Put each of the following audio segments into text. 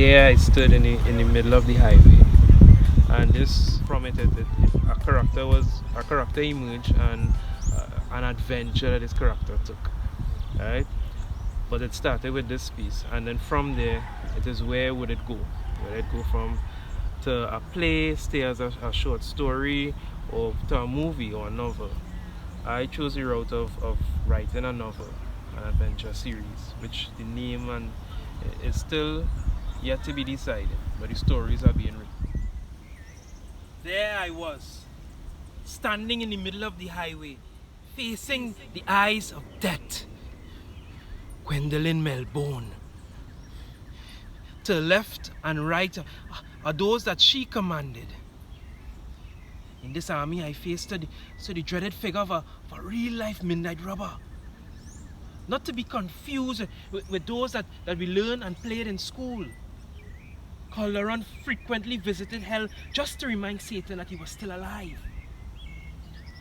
There I stood in the middle of the highway, and this from it, a character emerged, and an adventure that this character took, right? But it started with this piece, and then from there, it is where would it go? Would it go from to a play, stay as a short story, or to a movie or a novel? I chose the route of writing a novel, an adventure series, which the name and is still yet to be decided, but the stories are being written. There I was, standing in the middle of the highway, facing the eyes of death. Gwendolyn Melbourne. To left and right are those that she commanded. In this army I faced the dreaded figure of a real-life midnight robber. Not to be confused with those that we learned and played in school. Calderon frequently visited hell just to remind Satan that he was still alive.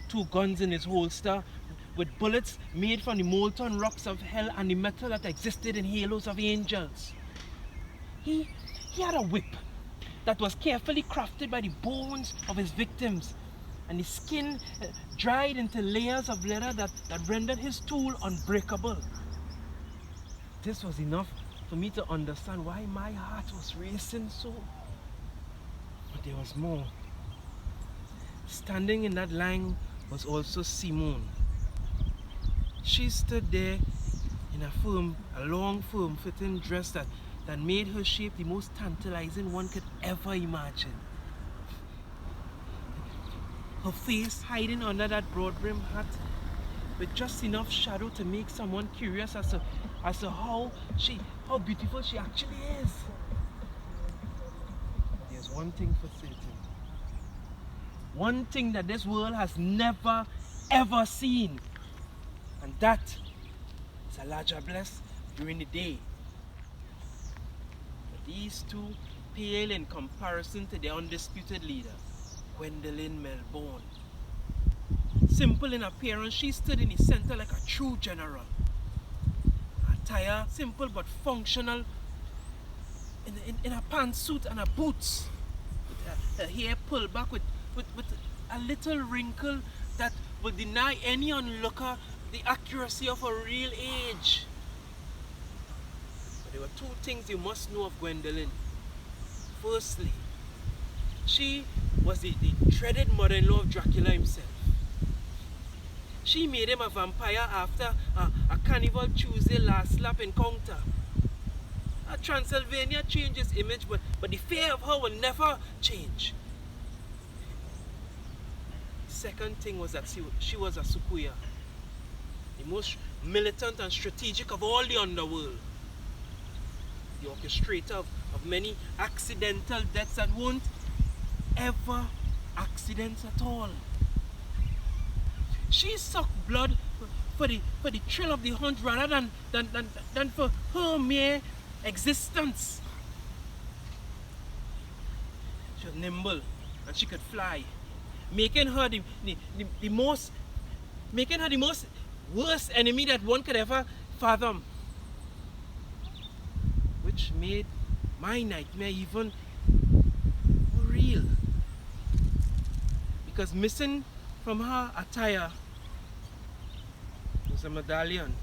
2 guns in his holster, with bullets made from the molten rocks of hell and the metal that existed in halos of angels. He had a whip that was carefully crafted by the bones of his victims, and the skin dried into layers of leather that rendered his tool unbreakable. This was enough for me to understand why my heart was racing so. But there was more. Standing in that line was also Simone. She stood there in a long, firm-fitting dress that made her shape the most tantalizing one could ever imagine. Her face hiding under that broad-brimmed hat with just enough shadow to make someone curious as to how beautiful she actually is. There's one thing for certain. One thing that this world has never, ever seen. And that is a larger bless during the day. But these two pale in comparison to their undisputed leader, Gwendolyn Melbourne. Simple in appearance, she stood in the center like a true general. Attire simple but functional, in a pantsuit and a boots, with her hair pulled back with a little wrinkle that would deny any onlooker the accuracy of her real age. But there were 2 things you must know of Gwendolyn. Firstly, she was the dreaded mother-in-law of Dracula himself. She made him a vampire after a Carnival Tuesday last lap encounter. Transylvania changed his image, but the fear of her will never change. Second thing was that she was a Sukuya, the most militant and strategic of all the underworld. The orchestrator of many accidental deaths that weren't ever accidents at all. She sucked blood for the thrill of the hunt rather than for her mere existence. She was nimble and she could fly, making her the most worst enemy that one could ever fathom, which made my nightmare even more real. Because missing from her attire was a medallion.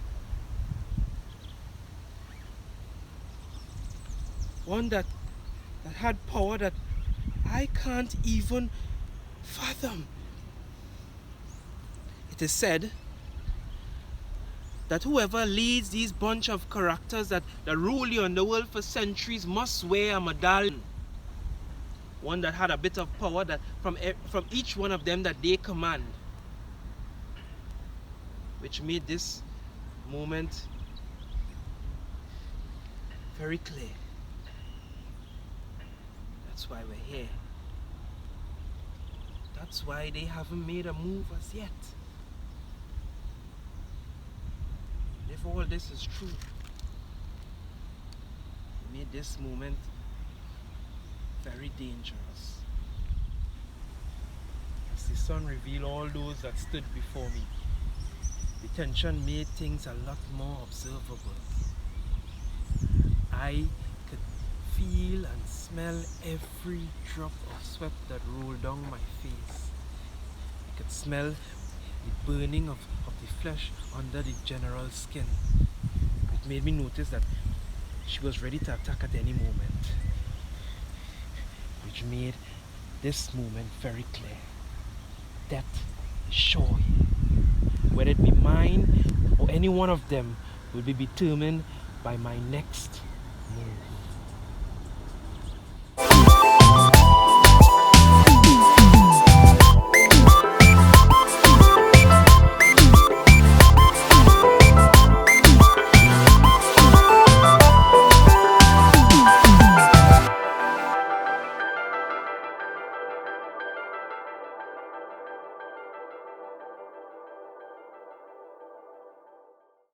One that had power that I can't even fathom. It is said that whoever leads these bunch of characters that rule the underworld for centuries must wear a medallion. One that had a bit of power that from each one of them that they command, which made this moment very clear. That's why we're here. That's why they haven't made a move as yet. If all this is true, it made this moment very dangerous. As the sun revealed all those that stood before me, the tension made things a lot more observable. I could feel and smell every drop of sweat that rolled down my face. I could smell the burning of the flesh under the general's skin. It made me notice that she was ready to attack at any moment, which made this moment very clear. Death is sure here. Whether it be mine or any one of them will be determined by my next move.